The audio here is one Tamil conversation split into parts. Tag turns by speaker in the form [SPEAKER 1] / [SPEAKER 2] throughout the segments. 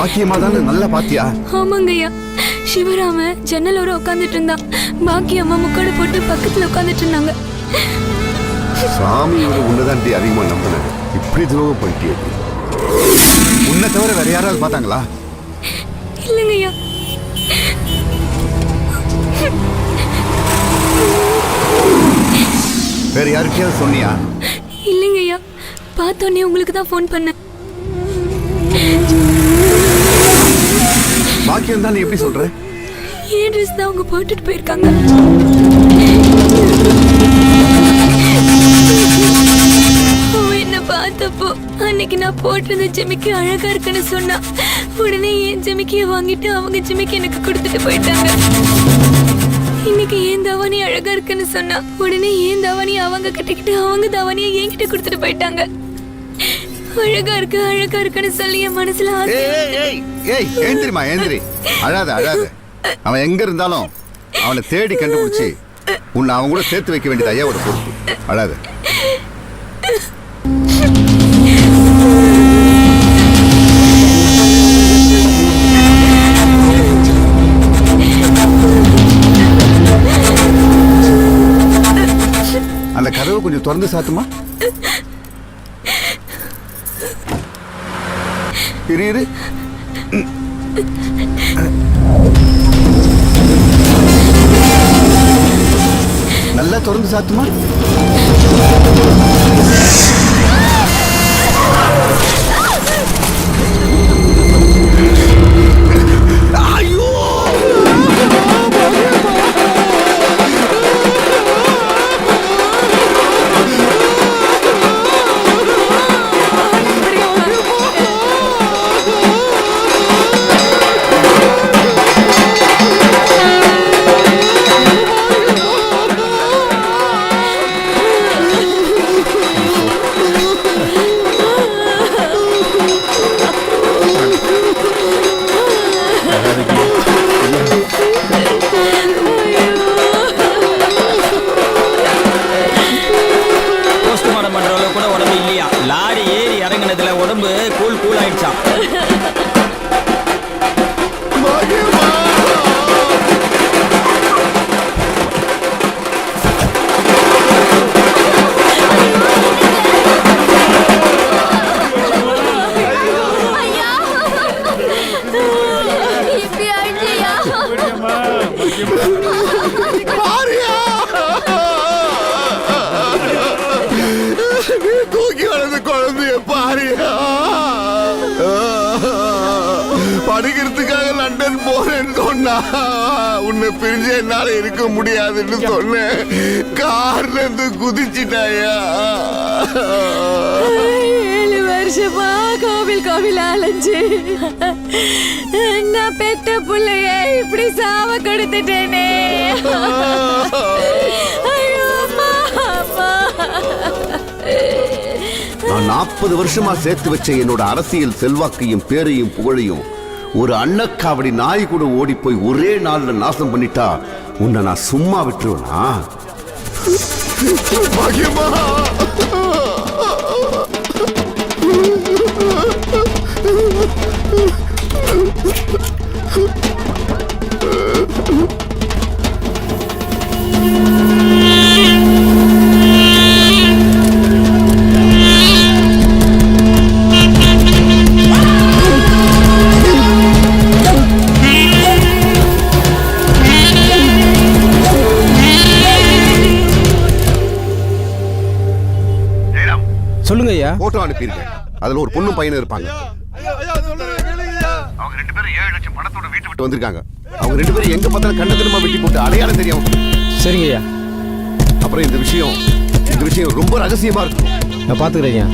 [SPEAKER 1] பாக்கியமா தானே நல்லா பாத்தியா?
[SPEAKER 2] ஆமாங்க ஐயா. சிவராம ஜன்னலோர உட்காந்துட்டு இருந்தான். பாக்கியம்மா முக்காடு போட்டு பக்கத்துல உட்காந்துட்டு இருந்தாங்க.
[SPEAKER 1] சாமியோட உன்னதான் அதிகமா நம்பினேன். இப்படி துரோகம் பண்ணிட்டியே. உன்னை தவிர வேற யாராவது பார்த்தாங்களா?
[SPEAKER 2] இல்லைங்க ஐயா.
[SPEAKER 1] வேற யாருக்கையாவது சொன்னியா?
[SPEAKER 2] இல்லைங்க ஐயா. பார்த்தோன்னே உங்களுக்கு தான் ஃபோன் பண்ணேன்.
[SPEAKER 1] பாக்கியம் தான் எப்படி சொல்ற?
[SPEAKER 2] ஏன் ட்ரெஸ் தான் அவங்க போட்டுட்டு போயிருக்காங்க. என்ன பார்த்தப்போ அன்னைக்கு நான் போட்டிருந்த ஜிமிக்கி அழகா இருக்குன்னு சொன்னா உடனே என் ஜிமிக்கிய வாங்கிட்டு அவங்க ஜிமிக்கி எனக்கு கொடுத்துட்டு போயிட்டாங்க. இன்னைக்கு ஏன் தவானி அழகா இருக்குன்னு சொன்னா உடனே ஏன் தவானி அவங்க கட்டிக்கிட்டு அவங்க தவானியை என்கிட்ட கொடுத்துட்டு போயிட்டாங்க. அழகா இருக்கு அழகா இருக்குன்னு சொல்லி என் மனசுல
[SPEAKER 1] ஏந்திரிமா ஏந்திரி. அழாத அழாத. அவன் எங்க இருந்தாலும் அவனை தேடி கண்டுபிடிச்சு உன்னை அவன் கூட சேர்த்து வைக்க வேண்டியது ஐயாவோட பொறுப்பு. அழாத. அந்த கதவை கொஞ்சம் திறந்து சாத்துமா. இரு நல்லா திறந்து சாத்துமா. தூக்கி வளர்ந்த குழந்தைய பாரியா. படிக்கிறதுக்காக லண்டன் போறேன்னு சொன்னா உன்னை பிரிஞ்சு என்னால இருக்க முடியாதுன்னு சொன்னேன். கார்ல இருந்து குதிச்சுட்டாயா.
[SPEAKER 2] 7 வருஷமா கோவில் அலைஞ்சு நான் பெத்த புள்ளைய இப்படி சாவ கொடுத்துட்டேனே.
[SPEAKER 1] நான் 40 வருஷமா சேர்த்து வச்ச என்னோட அரசியல் செல்வாக்கையும் பேரையும் புகழையும் ஒரு அன்னக்காவடி நாய் கூட ஓடி போய் ஒரே நாள்ல நாசம் பண்ணிட்டா உன்னை நான் சும்மா விட்டுருவேனா? பாக்கியமா
[SPEAKER 3] சொல்லுங்க ஐயா.
[SPEAKER 1] போட்டோ அனுப்பியிருக்கேன். அதுல ஒரு பொண்ணு பையனும் இருப்பாங்க. அவங்க 2 பேரும் 7 லட்சம் பணத்தோட வீட்டை விட்டு வந்திருக்காங்க. அவங்க 2 பேரும் எங்க பார்த்தாலும் கண்ணத்திரமா வெட்டி போட்டு அடையாளம் தெரியும்.
[SPEAKER 3] சரிங்க ஐயா.
[SPEAKER 1] அப்புறம் இந்த விஷயம் ரொம்ப ரகசியமா இருக்கும்.
[SPEAKER 3] நான் பாத்துக்கிறேன்.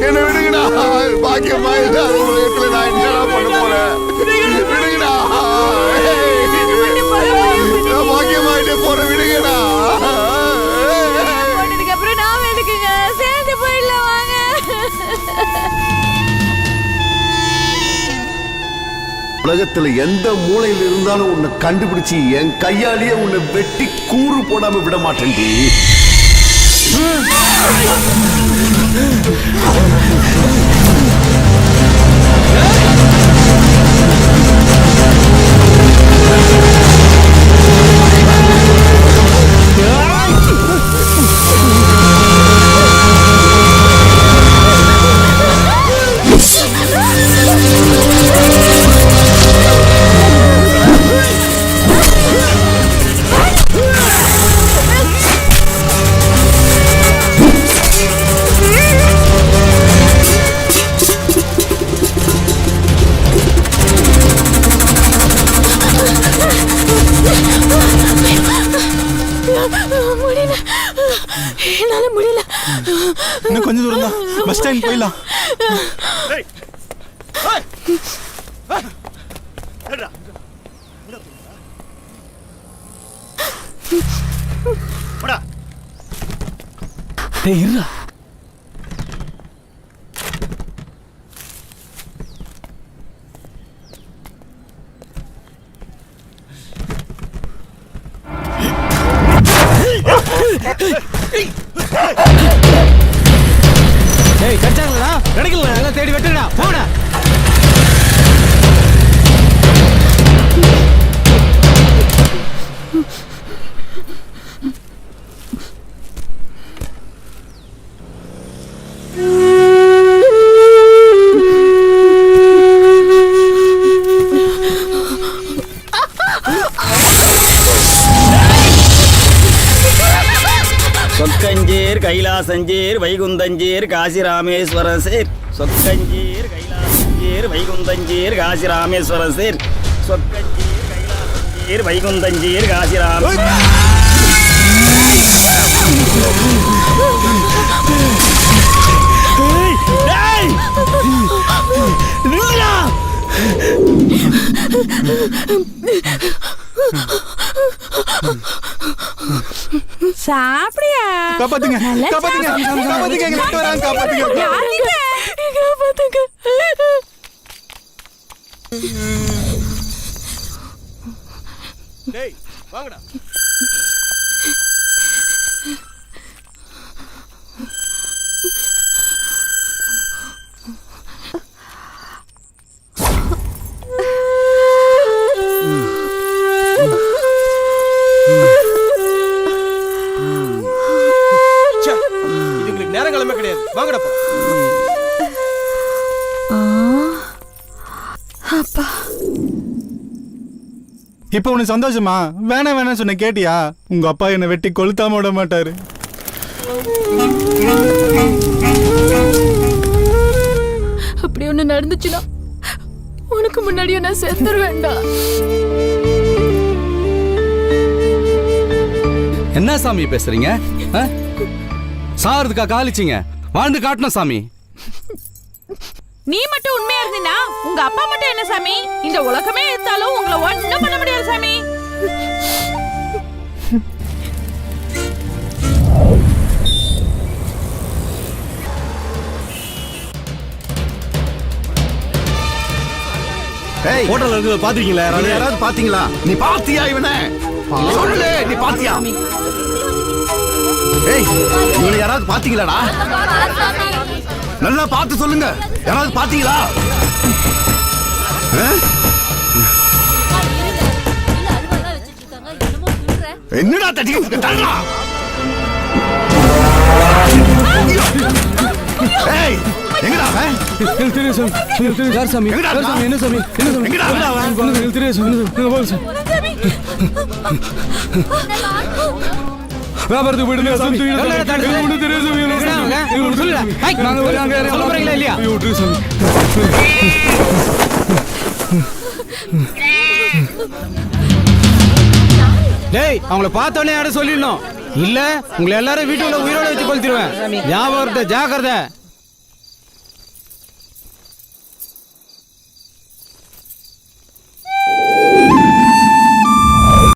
[SPEAKER 1] என்ன விடுங்கடா. பாக்கியமா இல்லாத உலகத்துல நான் என்ன பண்ண போறேன்? விடுங்கடா. உலகத்துல எந்த மூலையில இருந்தாலும் உன்னை கண்டுபிடிச்சு என் கையாலேயே உன்னை வெட்டி கூறு போடாம விட மாட்டேன்டி.
[SPEAKER 2] என்னால முடியல.
[SPEAKER 3] இன்னும் கொஞ்சம் தூரம் தான், பஸ் ஸ்டாண்ட் போயிடலாம்.
[SPEAKER 4] கடிச்சாங்களா? கிடைக்கல, எல்லாம் தேடி வெட்டுடா, போடா.
[SPEAKER 5] சொக்கஞ்சேர் கைலாசஞ்சேர் வைகுந்தஞ்சேர் காசி ராமேஸ்வரம் சேர். சொக்கஞ்சேர் கைலாசஞ்சேர் வைகுந்தஞ்சேர் காசி ராமேஸ்வரம் சேர். சொக்கஞ்சேர் கைலாசஞ்சேர் வைகுந்தஞ்சேர் காசி
[SPEAKER 2] சாப்பிடியா?
[SPEAKER 3] காப்பாத்துங்க, காப்பாத்துங்க, காப்பாத்துங்க, எங்க வீட்டுக்கு வராங்க, காப்பாத்துங்க.
[SPEAKER 2] காப்பாத்துங்க.
[SPEAKER 3] டேய், வாங்கடா. நேரங்களமே கிடையாது, வாங்கடா.
[SPEAKER 2] அப்பா,
[SPEAKER 3] இப்ப உனக்கு சந்தோஷமா? வேணாம் வேணாம் சொன்ன கேட்டியா? உங்க அப்பா என்னை வெட்டி கொளுத்தாம விட மாட்டாரு.
[SPEAKER 2] அப்படி ஒண்ணு நடந்துச்சுன்னா உனக்கு முன்னாடியே நான் செத்துருவேண்டா.
[SPEAKER 4] என்ன சாமி பேசுறீங்க? சாகிறதுக்கா காலிச்சிங்க? வாழ்ந்து காட்டணும் சாமி.
[SPEAKER 6] நீ மட்டும் உண்மையா இருந்தீனா உங்க அப்பா மட்டும் என்ன சாமி? இந்த உலகமே எடுத்தாலும் உங்களை ஒண்ணும் பண்ண முடியாது சாமி.
[SPEAKER 4] ஹோட்டல்ல இருந்து பாத்தீங்களா?
[SPEAKER 1] யாராவது பாத்தீங்களா? நீ பாத்தியா இவனை? சொல்லு, நீ பாத்தியா? ஏய், இவனை யாராவது பாத்தீங்களாடா? நல்லா பார்த்து சொல்லுங்க, யாராவது பாத்தீங்களா? என்னடா தட்டி தள்ளா? ஏய், எங்கடா அவன்?
[SPEAKER 4] தெரியும் சாமி. யார் சாமி? யார் சாமி? என்ன சாமி? என்ன சாமி?
[SPEAKER 1] எங்கடா அவன்?
[SPEAKER 4] தெரியும் சாமி. வியாபாரத்துக்கு போயிட்டு இல்லையா? டேய், அவங்கள பார்த்தோன்னே யாரும் சொல்லிடணும். இல்ல உங்களை எல்லாரும் வீட்டுக்குள்ள உயிரோட வச்சு கொளுத்திடுவேன். ஞாபகம் ஜாக்கிரதை.